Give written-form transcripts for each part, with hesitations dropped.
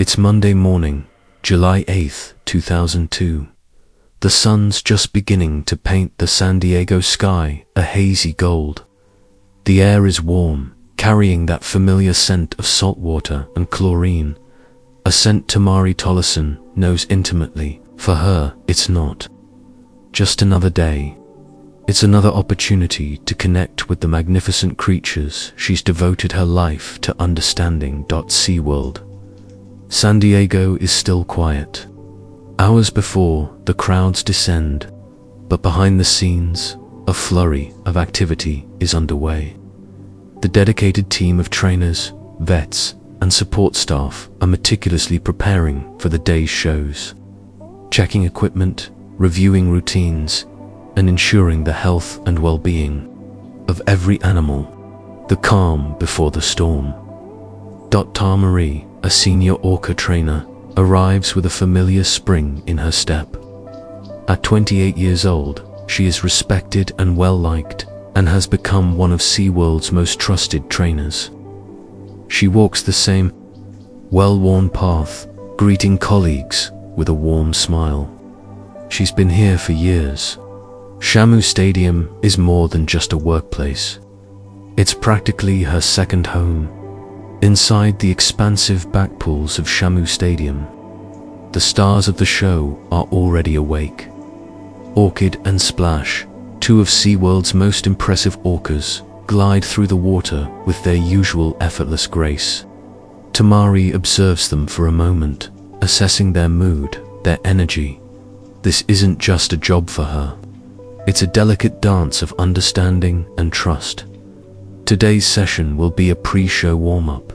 It's Monday morning, July 8th, 2002. The sun's just beginning to paint the San Diego sky a hazy gold. The air is warm, carrying that familiar scent of salt water and chlorine, a scent Tamarie Tollison knows intimately. For her, it's not just another day. It's another opportunity to connect with the magnificent creatures she's devoted her life to understanding. SeaWorld. San Diego is still quiet. Hours before, the crowds descend, but behind the scenes, a flurry of activity is underway. The dedicated team of trainers, vets, and support staff are meticulously preparing for the day's shows, checking equipment, reviewing routines, and ensuring the health and well-being of every animal. The calm before the storm. Tamarie, a senior Orca trainer, arrives with a familiar spring in her step. At 28 years old, she is respected and well-liked, and has become one of SeaWorld's most trusted trainers. She walks the same well-worn path, greeting colleagues with a warm smile. She's been here for years. Shamu Stadium is more than just a workplace. It's practically her second home. Inside the expansive back pools of Shamu Stadium, the stars of the show are already awake. Orchid and Splash, two of SeaWorld's most impressive orcas, glide through the water with their usual effortless grace. Tamarie observes them for a moment, assessing their mood, their energy. This isn't just a job for her. It's a delicate dance of understanding and trust. Today's session will be a pre-show warm-up.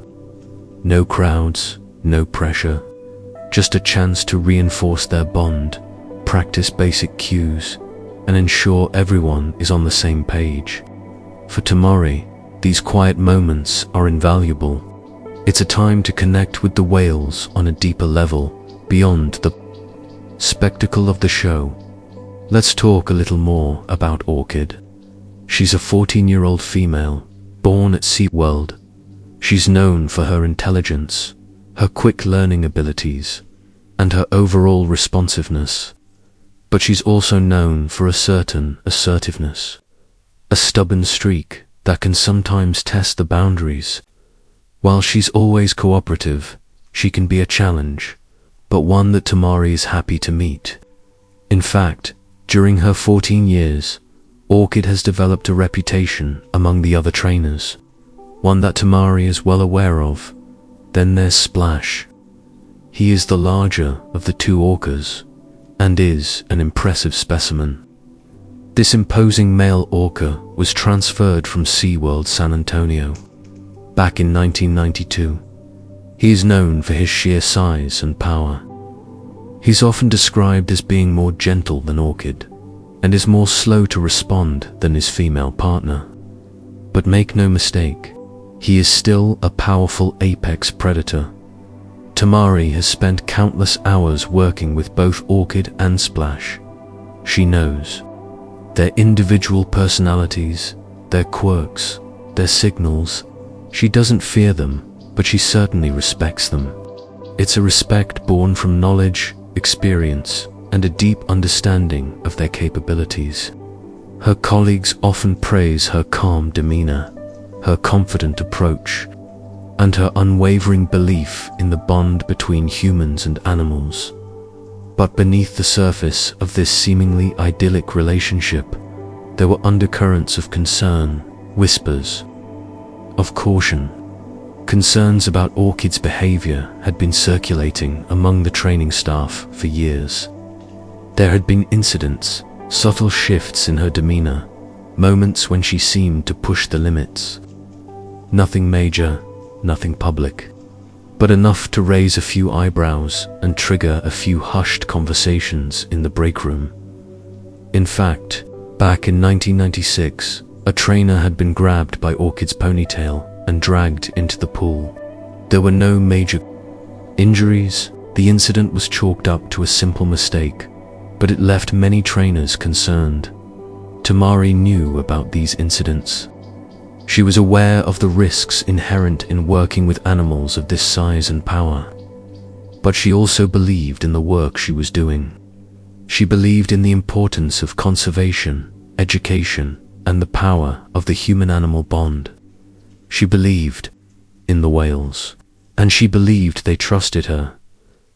No crowds, no pressure, just a chance to reinforce their bond, practice basic cues, and ensure everyone is on the same page. For Tamarie, these quiet moments are invaluable. It's a time to connect with the whales on a deeper level, beyond the spectacle of the show. Let's talk a little more about Orchid. She's a 14-year-old female, born at SeaWorld. She's known for her intelligence, her quick learning abilities, and her overall responsiveness. But she's also known for a certain assertiveness, a stubborn streak that can sometimes test the boundaries. While she's always cooperative, she can be a challenge, but one that Tamarie is happy to meet. In fact, during her 14 years, Orchid has developed a reputation among the other trainers, one that Tamarie is well aware of. Then there's Splash. He is the larger of the two Orcas, and is an impressive specimen. This imposing male Orca was transferred from SeaWorld San Antonio back in 1992. He is known for his sheer size and power. He's often described as being more gentle than Orchid, and is more slow to respond than his female partner. But make no mistake, he is still a powerful apex predator. Tamarie has spent countless hours working with both Orchid and Splash. She knows their individual personalities, their quirks, their signals. She doesn't fear them, but she certainly respects them. It's a respect born from knowledge, experience, and a deep understanding of their capabilities. Her colleagues often praise her calm demeanor, her confident approach, and her unwavering belief in the bond between humans and animals. But beneath the surface of this seemingly idyllic relationship, there were undercurrents of concern, whispers of caution. Concerns about Orchid's behavior had been circulating among the training staff for years. There had been incidents, subtle shifts in her demeanor, moments when she seemed to push the limits. Nothing major, nothing public, but enough to raise a few eyebrows and trigger a few hushed conversations in the break room. In fact, back in 1996, a trainer had been grabbed by Orchid's ponytail and dragged into the pool. There were no major injuries. The incident was chalked up to a simple mistake, but it left many trainers concerned. Tamarie knew about these incidents. She was aware of the risks inherent in working with animals of this size and power. But she also believed in the work she was doing. She believed in the importance of conservation, education, and the power of the human-animal bond. She believed in the whales, and she believed they trusted her.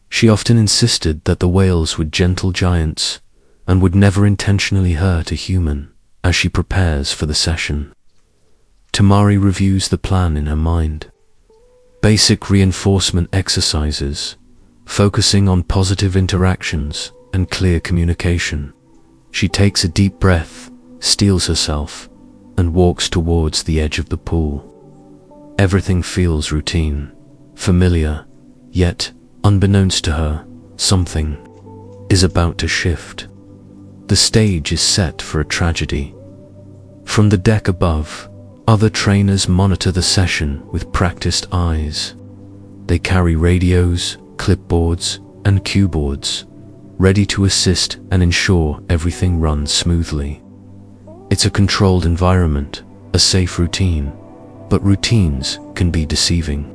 She often insisted that the whales were gentle giants and would never intentionally hurt a human as she prepares for the session. Tamarie reviews the plan in her mind. Basic reinforcement exercises, focusing on positive interactions and clear communication. She takes a deep breath, steels herself, and walks towards the edge of the pool. Everything feels routine, familiar, yet, unbeknownst to her, something is about to shift. The stage is set for a tragedy. From the deck above, other trainers monitor the session with practiced eyes. They carry radios, clipboards, and cue boards, ready to assist and ensure everything runs smoothly. It's a controlled environment, a safe routine, but routines can be deceiving.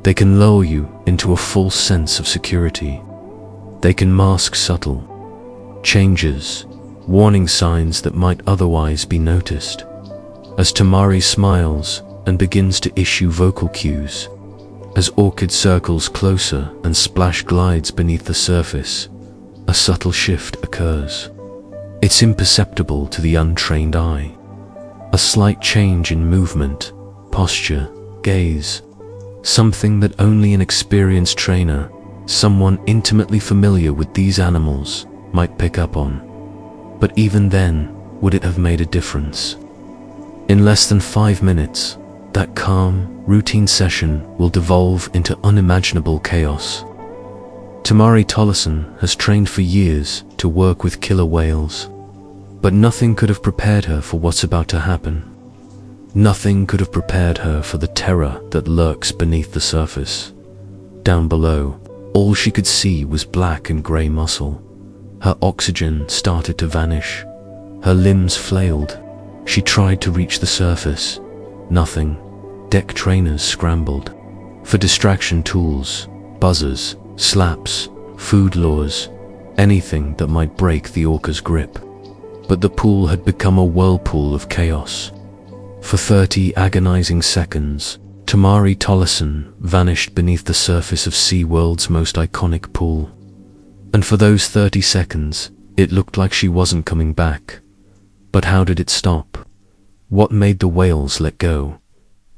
They can lull you into a false sense of security. They can mask subtle changes, warning signs that might otherwise be noticed. As Tamarie smiles and begins to issue vocal cues, as Orchid circles closer and Splash glides beneath the surface, a subtle shift occurs. It's imperceptible to the untrained eye. A slight change in movement, posture, gaze, something that only an experienced trainer, someone intimately familiar with these animals, might pick up on. But even then, would it have made a difference? In less than 5 minutes, that calm, routine session will devolve into unimaginable chaos. Tamarie Tollison has trained for years to work with killer whales, but nothing could have prepared her for what's about to happen. Nothing could have prepared her for the terror that lurks beneath the surface. Down below, all she could see was black and grey muscle. Her oxygen started to vanish. Her limbs flailed. She tried to reach the surface. Nothing. Deck trainers scrambled for distraction tools, buzzers, slaps, food lures, anything that might break the orca's grip. But the pool had become a whirlpool of chaos. For 30 agonizing seconds, Tamarie Tollison vanished beneath the surface of SeaWorld's most iconic pool. And for those 30 seconds, it looked like she wasn't coming back. But how did it stop? What made the whales let go?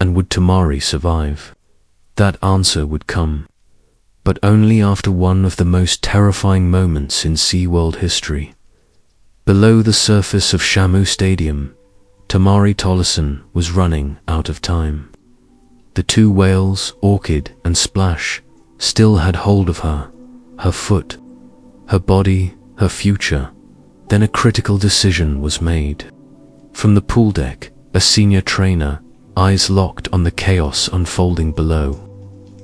And would Tamarie survive? That answer would come, but only after one of the most terrifying moments in SeaWorld history. Below the surface of Shamu Stadium, Tamarie Tollison was running out of time. The two whales, Orchid and Splash, still had hold of her, her foot, her body, her future. Then a critical decision was made. From the pool deck, a senior trainer, eyes locked on the chaos unfolding below,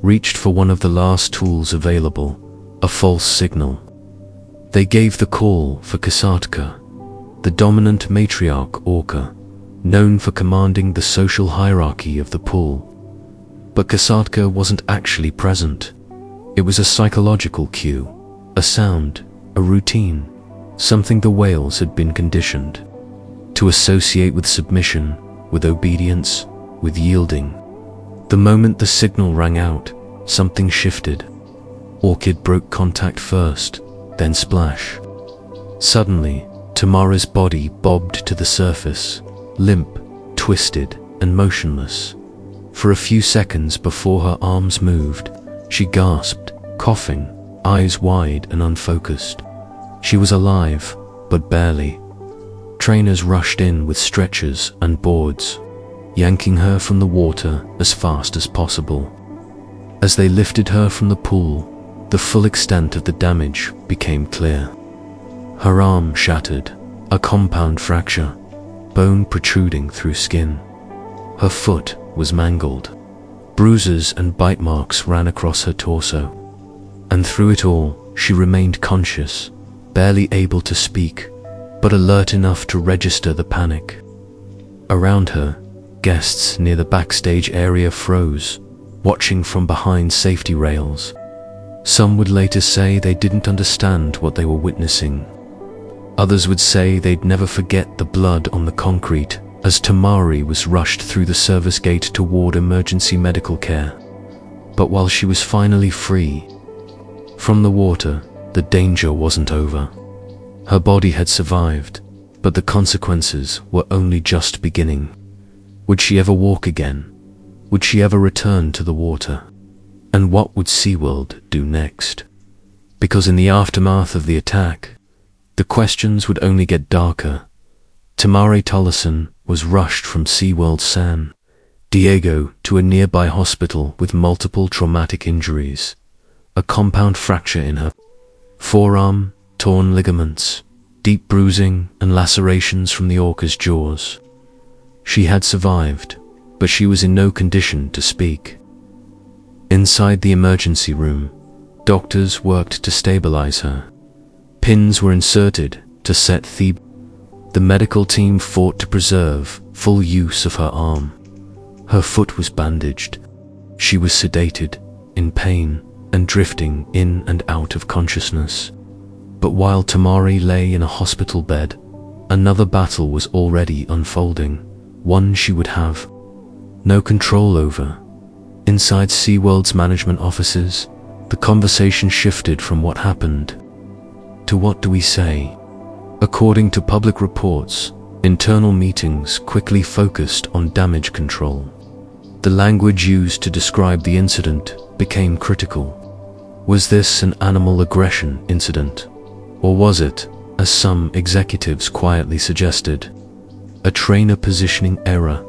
reached for one of the last tools available, a false signal. They gave the call for Kasatka, the dominant matriarch Orca, known for commanding the social hierarchy of the pool. But Kasatka wasn't actually present. It was a psychological cue, a sound, a routine, something the whales had been conditioned to associate with submission, with obedience, with yielding. The moment the signal rang out, something shifted. Orchid broke contact first, then Splash. Suddenly, Tamarie's body bobbed to the surface, limp, twisted, and motionless. For a few seconds before her arms moved, she gasped, coughing, eyes wide and unfocused. She was alive, but barely. Trainers rushed in with stretchers and boards, yanking her from the water as fast as possible. As they lifted her from the pool, the full extent of the damage became clear. Her arm shattered, a compound fracture, bone protruding through skin. Her foot was mangled. Bruises and bite marks ran across her torso. And through it all, she remained conscious, barely able to speak, but alert enough to register the panic. Around her, guests near the backstage area froze, watching from behind safety rails. Some would later say they didn't understand what they were witnessing. Others would say they'd never forget the blood on the concrete as Tamarie was rushed through the service gate toward emergency medical care. But while she was finally free from the water, the danger wasn't over. Her body had survived, but the consequences were only just beginning. Would she ever walk again? Would she ever return to the water? And what would SeaWorld do next? Because in the aftermath of the attack, the questions would only get darker. Tamarie Tollison was rushed from SeaWorld San Diego to a nearby hospital with multiple traumatic injuries, a compound fracture in her forearm, torn ligaments, deep bruising and lacerations from the orca's jaws. She had survived, but she was in no condition to speak. Inside the emergency room, doctors worked to stabilize her. Pins were inserted to set the medical team fought to preserve full use of her arm. Her foot was bandaged. She was sedated, in pain, and drifting in and out of consciousness. But while Tamarie lay in a hospital bed, another battle was already unfolding, one she would have no control over. Inside SeaWorld's management offices, the conversation shifted from what happened to what do we say. According to public reports, internal meetings quickly focused on damage control. The language used to describe the incident became critical. Was this an animal aggression incident? Or was it, as some executives quietly suggested, a trainer positioning error?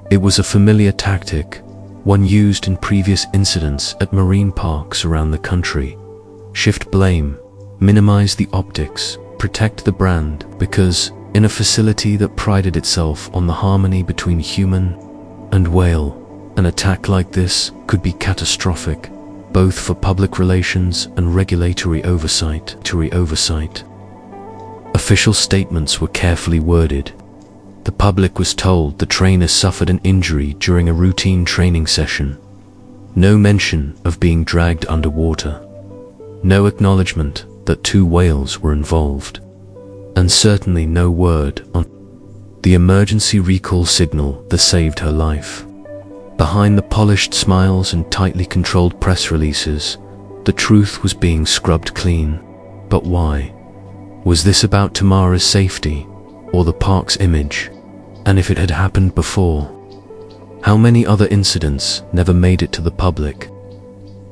It was a familiar tactic, one used in previous incidents at marine parks around the country. Shift blame, minimize the optics, protect the brand, because in a facility that prided itself on the harmony between human and whale, an attack like this could be catastrophic, both for public relations and regulatory oversight. Official statements were carefully worded. The public was told the trainer suffered an injury during a routine training session. No mention of being dragged underwater. No acknowledgement that 2 whales were involved. And certainly no word on the emergency recall signal that saved her life. Behind the polished smiles and tightly controlled press releases, the truth was being scrubbed clean. But why? Was this about Tamarie's safety, or the park's image? And if it had happened before, how many other incidents never made it to the public?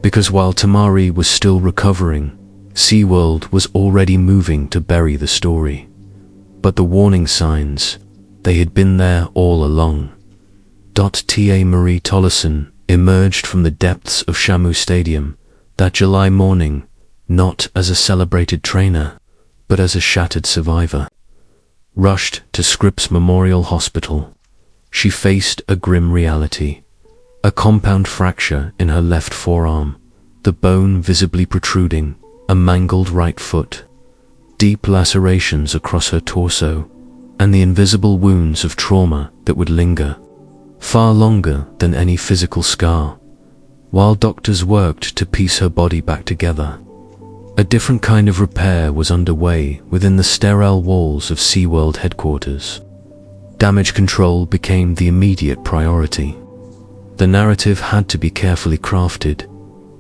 Because while Tamarie was still recovering, SeaWorld was already moving to bury the story. But the warning signs, they had been there all along. Tamarie Tollison emerged from the depths of Shamu Stadium that July morning, not as a celebrated trainer, but as a shattered survivor. Rushed to Scripps Memorial Hospital, she faced a grim reality. A compound fracture in her left forearm, the bone visibly protruding, a mangled right foot, deep lacerations across her torso, and the invisible wounds of trauma that would linger, far longer than any physical scar. While doctors worked to piece her body back together, a different kind of repair was underway within the sterile walls of SeaWorld headquarters. Damage control became the immediate priority. The narrative had to be carefully crafted,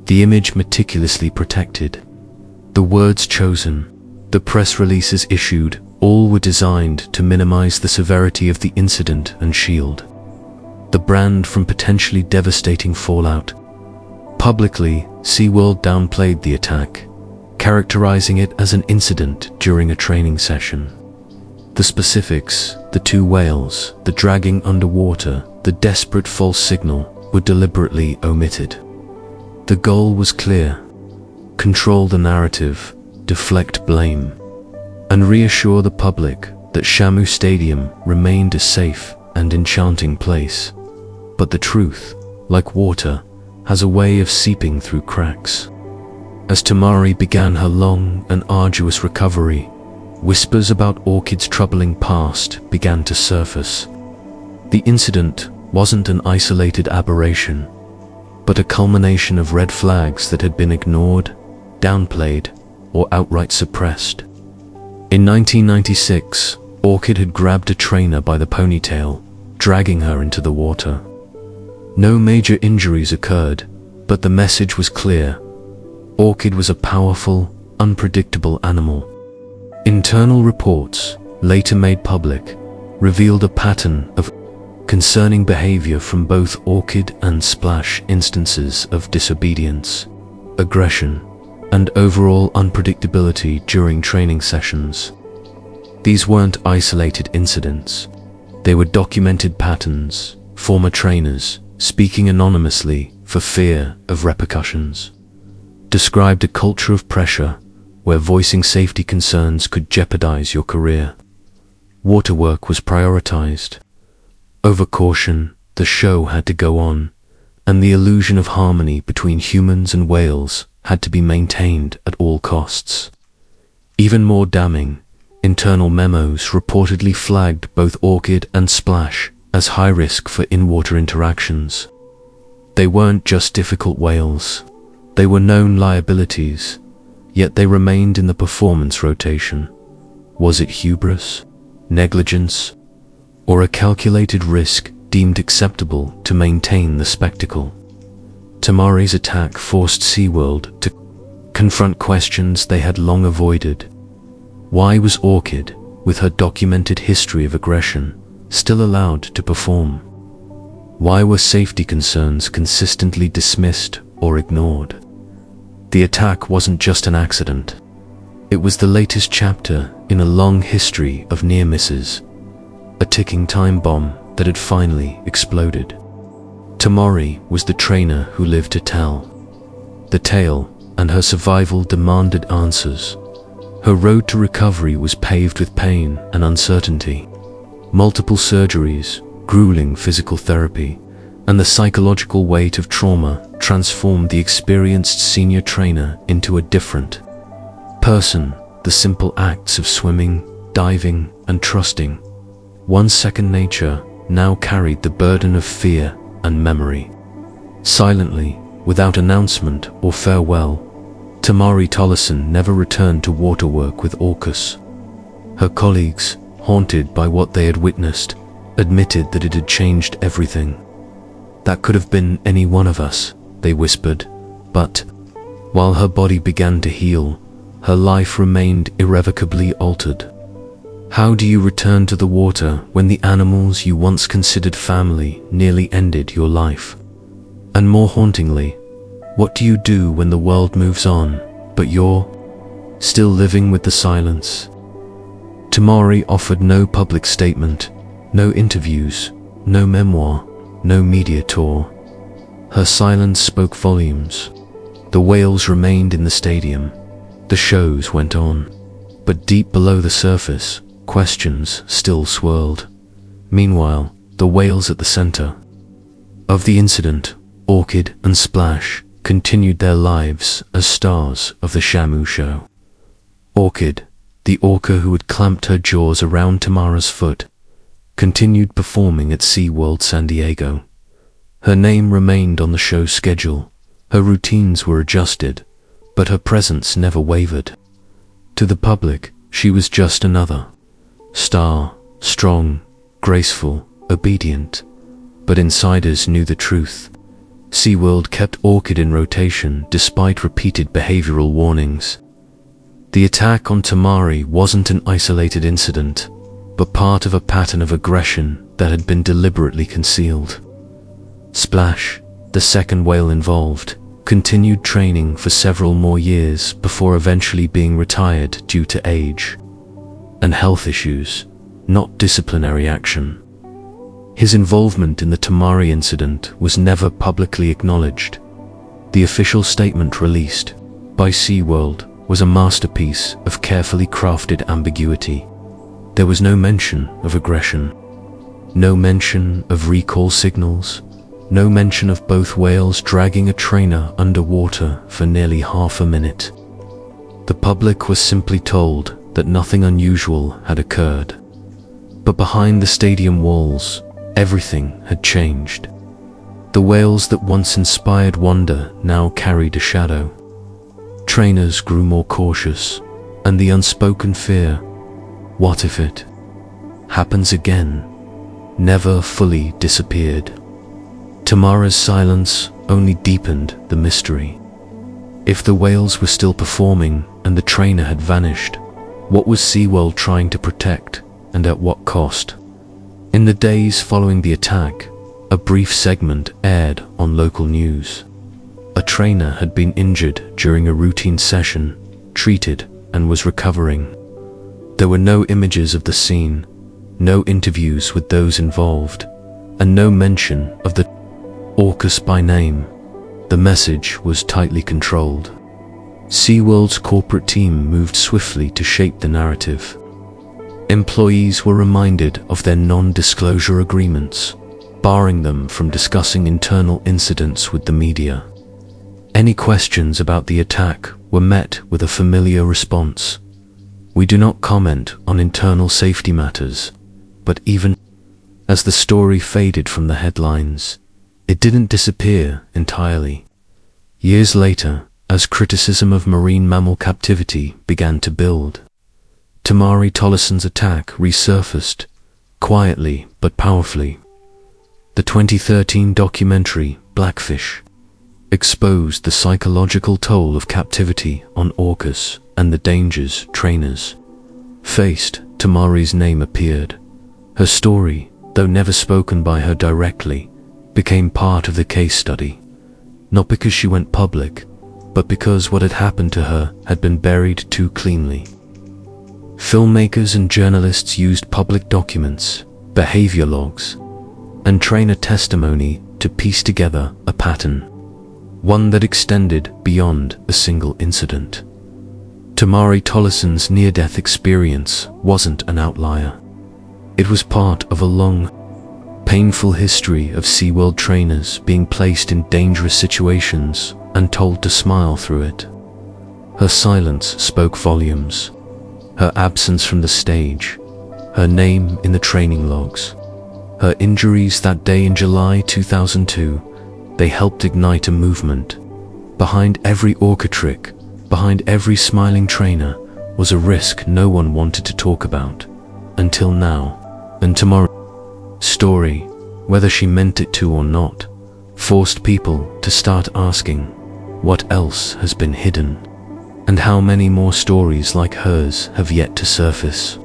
the image meticulously protected. The words chosen, the press releases issued, all were designed to minimize the severity of the incident and shield the brand from potentially devastating fallout. Publicly, SeaWorld downplayed the attack, characterizing it as an incident during a training session. The specifics, the 2 whales, the dragging underwater, the desperate false signal, were deliberately omitted. The goal was clear: control the narrative, deflect blame, and reassure the public that Shamu Stadium remained a safe and enchanting place. But the truth, like water, has a way of seeping through cracks. As Tamarie began her long and arduous recovery, whispers about Orchid's troubling past began to surface. The incident wasn't an isolated aberration. but a culmination of red flags that had been ignored, downplayed, or outright suppressed. In 1996, Orchid had grabbed a trainer by the ponytail, dragging her into the water. No major injuries occurred, but the message was clear. Orchid was a powerful, unpredictable animal. Internal reports, later made public, revealed a pattern of concerning behavior from both Orchid and Splash, instances of disobedience, aggression, and overall unpredictability during training sessions. These weren't isolated incidents. They were documented patterns, former trainers speaking anonymously for fear of repercussions. Described a culture of pressure where voicing safety concerns could jeopardize your career. Waterwork was prioritized. Over caution, the show had to go on, and the illusion of harmony between humans and whales had to be maintained at all costs. Even more damning, internal memos reportedly flagged both Orchid and Splash as high risk for in-water interactions. They weren't just difficult whales, they were known liabilities, yet they remained in the performance rotation. Was it hubris, negligence, or a calculated risk deemed acceptable to maintain the spectacle? Tamarie's attack forced SeaWorld to confront questions they had long avoided. Why was Orchid, with her documented history of aggression, still allowed to perform? Why were safety concerns consistently dismissed or ignored? The attack wasn't just an accident. It was the latest chapter in a long history of near misses, a ticking time bomb that had finally exploded. Tamarie was the trainer who lived to tell. The tale and her survival demanded answers. Her road to recovery was paved with pain and uncertainty. Multiple surgeries, grueling physical therapy, and the psychological weight of trauma transformed the experienced senior trainer into a different person. The simple acts of swimming, diving, and trusting, one second nature, now carried the burden of fear and memory. Silently, without announcement or farewell, Tamarie Tollison never returned to waterwork with Orcas. Her colleagues, haunted by what they had witnessed, admitted that it had changed everything. That could have been any one of us, they whispered, but while her body began to heal, her life remained irrevocably altered. How do you return to the water when the animals you once considered family nearly ended your life? And more hauntingly, what do you do when the world moves on, but you're still living with the silence? Tamarie offered no public statement, no interviews, no memoir, no media tour. Her silence spoke volumes. The whales remained in the stadium. The shows went on. But deep below the surface, questions still swirled. Meanwhile, the whales at the center of the incident, Orchid and Splash, continued their lives as stars of the Shamu show. Orchid, the orca who had clamped her jaws around Tamara's foot, continued performing at SeaWorld San Diego. Her name remained on the show's schedule, her routines were adjusted, but her presence never wavered. To the public, she was just another star, strong, graceful, obedient. But insiders knew the truth. SeaWorld kept Orchid in rotation despite repeated behavioral warnings. The attack on Tamarie wasn't an isolated incident, but part of a pattern of aggression that had been deliberately concealed. Splash, the second whale involved, continued training for several more years before eventually being retired due to age and health issues, not disciplinary action. His involvement in the Tamarie incident was never publicly acknowledged. The official statement released by SeaWorld was a masterpiece of carefully crafted ambiguity. There was no mention of aggression, no mention of recall signals, no mention of both whales dragging a trainer underwater for nearly half a minute. The public was simply told that nothing unusual had occurred. But behind the stadium walls, everything had changed. The whales that once inspired wonder now carried a shadow. Trainers grew more cautious, and the unspoken fear, what if it happens again, never fully disappeared. Tamarie's silence only deepened the mystery. If the whales were still performing and the trainer had vanished, what was SeaWorld trying to protect, and at what cost? In the days following the attack, a brief segment aired on local news. A trainer had been injured during a routine session, treated, and was recovering. There were no images of the scene, no interviews with those involved, and no mention of the Orcas by name. The message was tightly controlled. SeaWorld's corporate team moved swiftly to shape the narrative. Employees were reminded of their non-disclosure agreements, barring them from discussing internal incidents with the media. Any questions about the attack were met with a familiar response. We do not comment on internal safety matters, but even as the story faded from the headlines, it didn't disappear entirely. Years later, as criticism of marine mammal captivity began to build, Tamarie Tollison's attack resurfaced, quietly but powerfully. The 2013 documentary, Blackfish, exposed the psychological toll of captivity on orcas and the dangers trainers faced. Tamarie's name appeared. Her story, though never spoken by her directly, became part of the case study, not because she went public, but because what had happened to her had been buried too cleanly. Filmmakers and journalists used public documents, behavior logs, and trainer testimony to piece together a pattern, one that extended beyond a single incident. Tamarie Tollison's near-death experience wasn't an outlier. It was part of a long, painful history of SeaWorld trainers being placed in dangerous situations and told to smile through it. Her silence spoke volumes. Her absence from the stage, her name in the training logs, her injuries that day in July 2002, they helped ignite a movement. Behind every orca trick, behind every smiling trainer, was a risk no one wanted to talk about. Until now. And Tamarie's story, whether she meant it to or not, forced people to start asking, what else has been hidden? And how many more stories like hers have yet to surface?